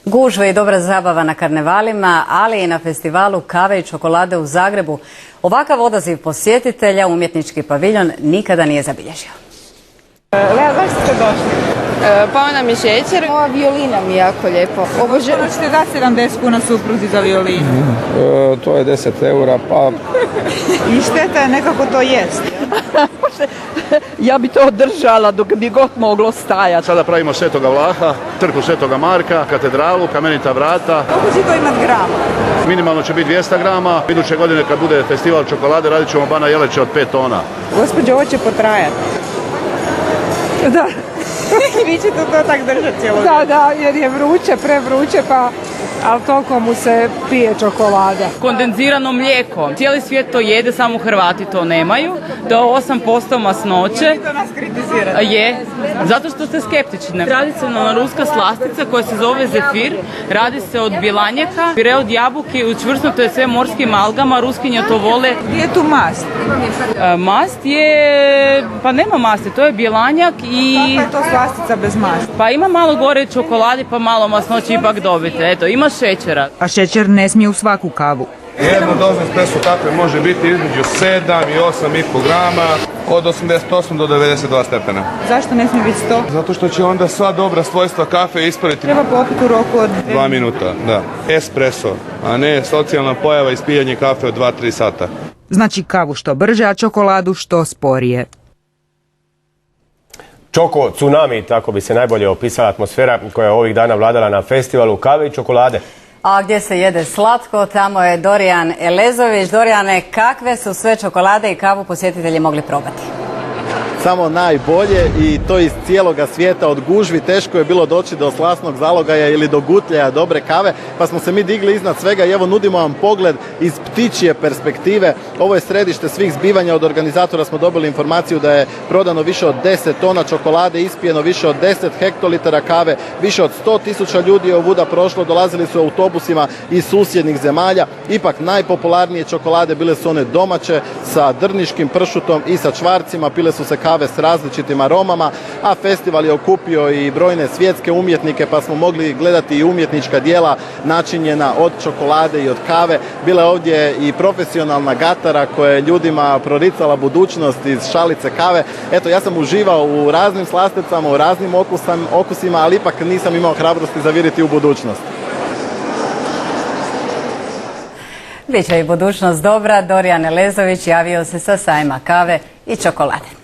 Gužve i dobra zabava na karnevalima, ali i na festivalu kave i čokolade u Zagrebu. Ovakav odaziv posjetitelja umjetnički paviljon nikada nije zabilježio. Lea, zašto ste došli? Pao nam je šećer. Ova violina mi je jako lijepo. Hoćete dati 70 kuna supruzi za violinu? To je 10 eura, pa... I šteta je nekako to jest. Ja bi to održala dok bi god moglo stajati. Sada pravimo Svetoga Vlaha, crkvu Svetoga Marka, katedralu, kamenita vrata. Koliko će to imati grama? Minimalno će biti 200 grama. Iduće godine kad bude festival čokolade radit ćemo Bana Jeleće od 5 tona. Gospođo, ovo će potrajati. Da. Vi ćete to tak držati cijelo. Da, jer je vruće, prevruće, ali toliko mu se pije čokolada. Kondenzirano mlijeko. Cijeli svijet to jede, samo Hrvati to nemaju. To je 8% masnoće. Vi to nas kritizirate. Je, zato što ste skeptični. Tradicionalna ruska slastica koja se zove zefir, radi se od bjelanjaka, pire od jabuke, učvrsnuto je sve morskim algama, Ruskinje to vole. Gdje je tu mast? Mast je, pa nema masti, to je bjelanjak i... Kako je to slastica bez masti? Pa ima malo gore čokolade, pa malo masnoće ipak dobite. Eto, ima šećera. A šećer ne smije u svaku kavu. Jedna doza espresso kafe može biti između 7 i 8,5 grama, od 88 do 92 stepena. Zašto ne smije biti 100? Zato što će onda sva dobra svojstva kafe ispariti. Treba popiti u roku od 2 minuta, da. Espresso, a ne socijalna pojava ispijanje kafe od 2-3 sata. Znači kavu što brže, a čokoladu što sporije. Čoko tsunami, tako bi se najbolje opisala atmosfera koja je ovih dana vladala na festivalu kave i čokolade. A gdje se jede slatko, tamo je Dorijan Elezović. Dorijane, kakve su sve čokolade i kavu posjetitelji mogli probati? Samo najbolje i to iz cijeloga svijeta. Od gužvi teško je bilo doći do slasnog zalogaja ili do gutljaja dobre kave, pa smo se mi digli iznad svega i evo nudimo vam pogled iz ptičje perspektive. Ovo je središte svih zbivanja. Od organizatora smo dobili informaciju da je prodano više od 10 tona čokolade, ispijeno više od 10 hektolitara kave, više od 100.000 ljudi je ovuda prošlo, dolazili su autobusima iz susjednih zemalja. Ipak najpopularnije čokolade bile su one domaće sa drniškim pršutom i sa čvarcima, pile su se kave s različitim aromama, a festival je okupio i brojne svjetske umjetnike, pa smo mogli gledati i umjetnička djela načinjena od čokolade i od kave. Bila je ovdje i profesionalna gatara koja je ljudima proricala budućnost iz šalice kave. Eto, ja sam uživao u raznim slasticama, u raznim okusima, ali ipak nisam imao hrabrosti zaviriti u budućnost. Biće i budućnost dobra. Dorijan Elezović javio se sa sajma kave i čokolade.